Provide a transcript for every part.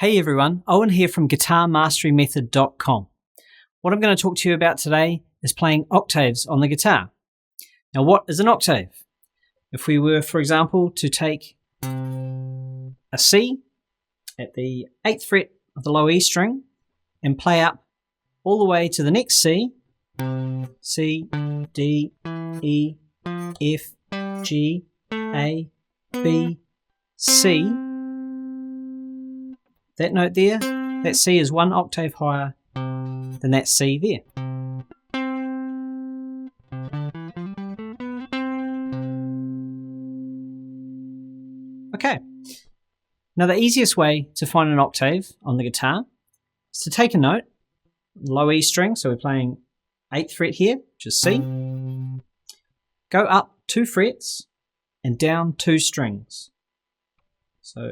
Hey everyone, Owen here from guitarmasterymethod.com. What I'm going to talk to you about today is playing octaves on the guitar. Now, what is an octave? If we were, for example, to take a C at the 8th fret of the low E string and play up all the way to the next C, C, D, E, F, G, A, B, C, that note there, that C is one octave higher than that C there. Okay, now the easiest way to find an octave on the guitar is to take a note, low E string, so we're playing 8th fret here, which is C, go up 2 frets and down 2 strings. So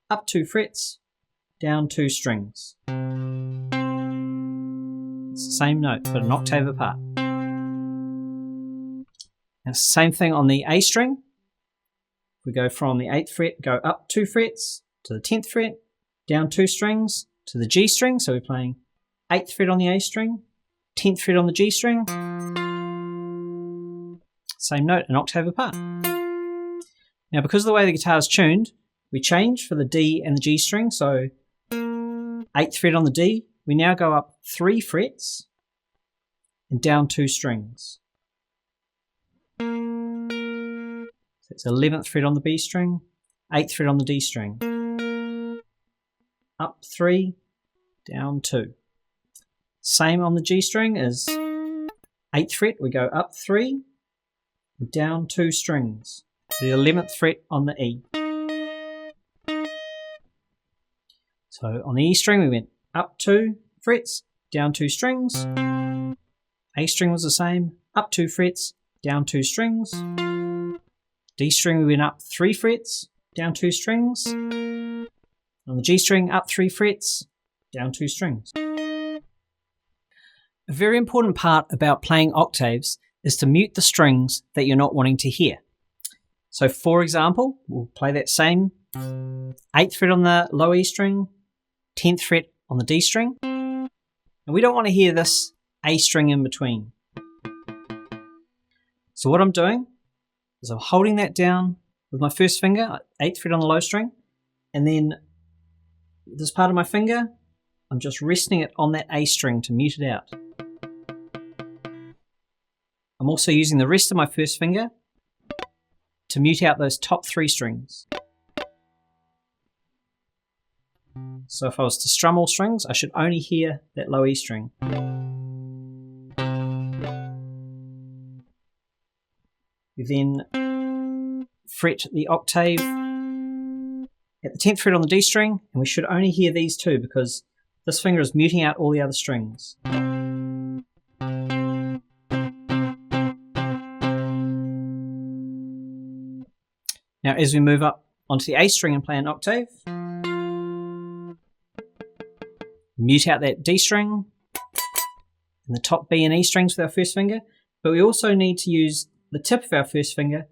up 2 frets, down 2 strings. It's the same note, but an octave apart. Now it's the same thing on the A string. We go from the 8th fret, go up 2 frets to the 10th fret, down 2 strings to the G string. So we're playing 8th fret on the A string, 10th fret on the G string. Same note, an octave apart. Now because of the way the guitar is tuned, we change for the D and the G string. So 8th fret on the D, we now go up 3 frets and down 2 strings. So it's 11th fret on the B string, 8th fret on the D string. Up 3, down 2. Same on the G string as 8th fret, we go up 3 and down 2 strings. To the 11th fret on the E. So on the E string we went up 2 frets, down 2 strings. A string was the same, up 2 frets, down 2 strings. D string we went up 3 frets, down 2 strings. On the G string up 3 frets, down 2 strings. A very important part about playing octaves is to mute the strings that you're not wanting to hear. So for example, we'll play that same 8th fret on the low E string, 10th fret on the D string, and we don't want to hear this A string in between. So what I'm doing is I'm holding that down with my first finger, 8th fret on the low string, and then this part of my finger, I'm just resting it on that A string to mute it out. I'm also using the rest of my first finger to mute out those top 3 strings. So if I was to strum all strings, I should only hear that low E string. We then fret the octave at the 10th fret on the D string, and we should only hear these 2 because this finger is muting out all the other strings. Now as we move up onto the A string and play an octave, mute out that D string and the top B and E strings with our first finger, but we also need to use the tip of our first finger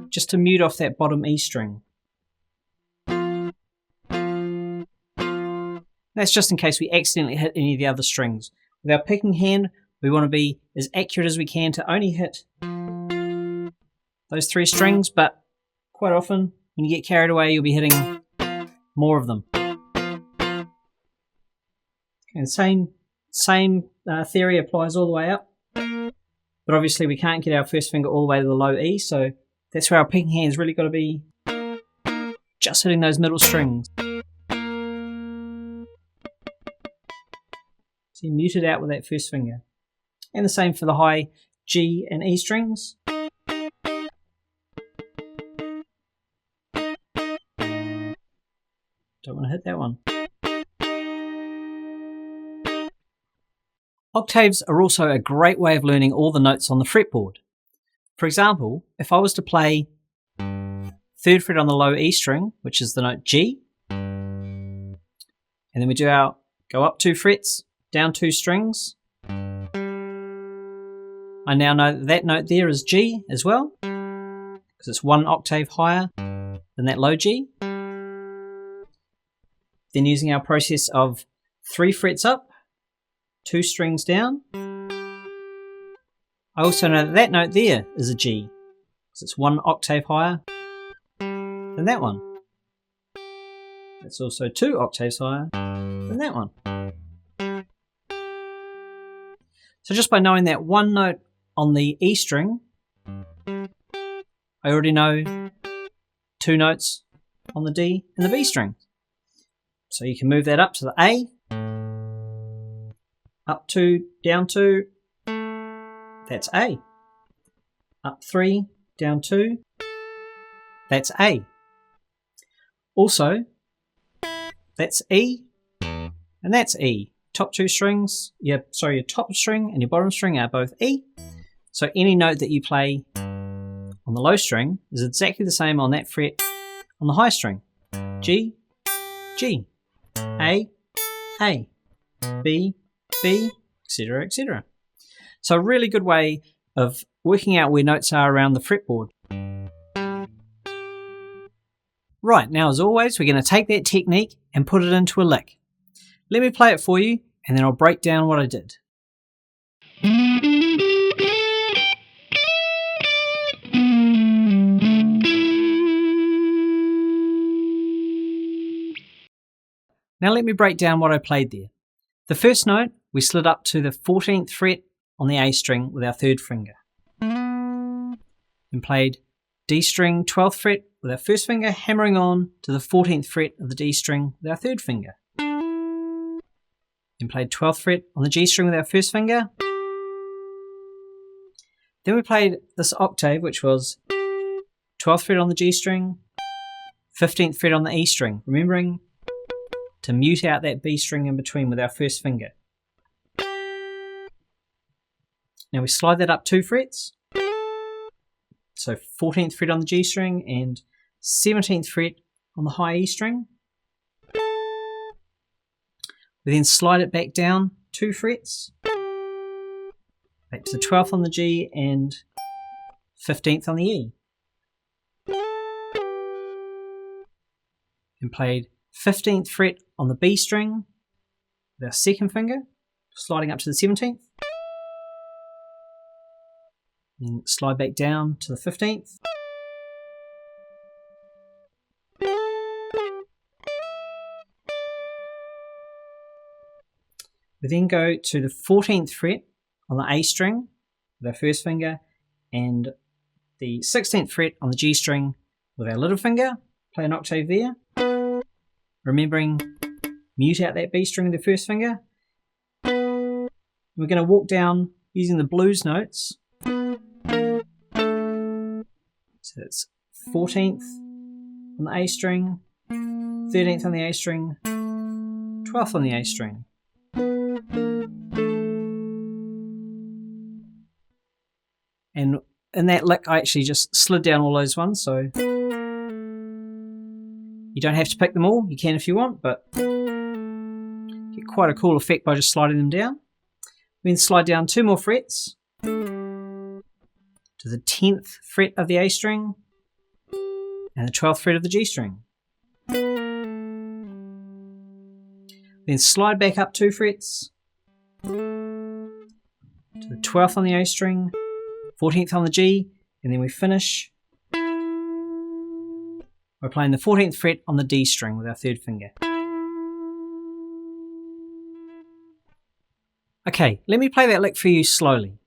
just to mute off that bottom E string. That's just in case we accidentally hit any of the other strings. With our picking hand, we want to be as accurate as we can to only hit those 3 strings, but quite often when you get carried away, you'll be hitting more of them. And same theory applies all the way up, but obviously we can't get our first finger all the way to the low E, so that's where our picking hand's really got to be just hitting those middle strings. So you mute it out with that first finger. And the same for the high G and E strings. Don't want to hit that one. Octaves are also a great way of learning all the notes on the fretboard. For example, if I was to play 3rd fret on the low E string, which is the note G, and then we go up 2 frets, down 2 strings, I now know that note there is G as well, because it's 1 octave higher than that low G. Then using our process of 3 frets up, 2 strings down. I also know that that note there is a G, because it's 1 octave higher than that one. It's also 2 octaves higher than that one. So just by knowing that one note on the E string, I already know 2 notes on the D and the B string. So you can move that up to the A, up 2, down 2, that's A. Up 3, down 2, that's A. Also, that's E, and that's E. Top 2 strings, your top string and your bottom string are both E. So any note that you play on the low string is exactly the same on that fret on the high string. G, G, A, B, B, etc., etc. So a really good way of working out where notes are around the fretboard. Right, now as always, we're going to take that technique and put it into a lick. Let me play it for you, and then I'll break down what I did. Now let me break down what I played there. The first note, we slid up to the 14th fret on the A string with our 3rd finger. Then played D string 12th fret with our 1st finger, hammering on to the 14th fret of the D string with our 3rd finger. Then played 12th fret on the G string with our 1st finger. Then we played this octave, which was 12th fret on the G string, 15th fret on the E string, remembering to mute out that B string in between with our 1st finger. Now we slide that up 2 frets. So 14th fret on the G string and 17th fret on the high E string. We then slide it back down 2 frets. Back to the 12th on the G and 15th on the E. And played 15th fret on the B string with our 2nd finger, sliding up to the 17th. Then slide back down to the 15th. We then go to the 14th fret on the A string with our 1st finger and the 16th fret on the G string with our little finger. Play an octave there. Remembering, mute out that B string with the 1st finger. We're going to walk down using the blues notes. So that's 14th on the A string, 13th on the A string, 12th on the A string. And in that lick, I actually just slid down all those ones, so you don't have to pick them all. You can if you want, but get quite a cool effect by just sliding them down. We then slide down 2 more frets to the 10th fret of the A string and the 12th fret of the G string. Then slide back up 2 frets to the 12th on the A string, 14th on the G, and then we finish by playing the 14th fret on the D string with our 3rd finger. Okay, let me play that lick for you slowly.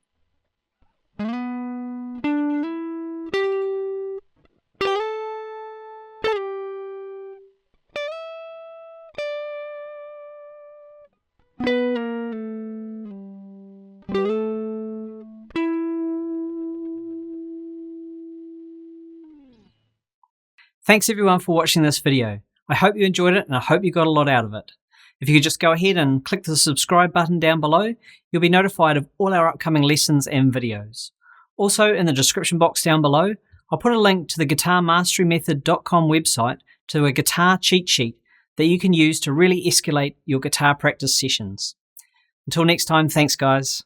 Thanks everyone for watching this video. I hope you enjoyed it and I hope you got a lot out of it. If you could just go ahead and click the subscribe button down below, you'll be notified of all our upcoming lessons and videos. Also, in the description box down below, I'll put a link to the guitarmasterymethod.com website to a guitar cheat sheet that you can use to really escalate your guitar practice sessions. Until next time, thanks guys.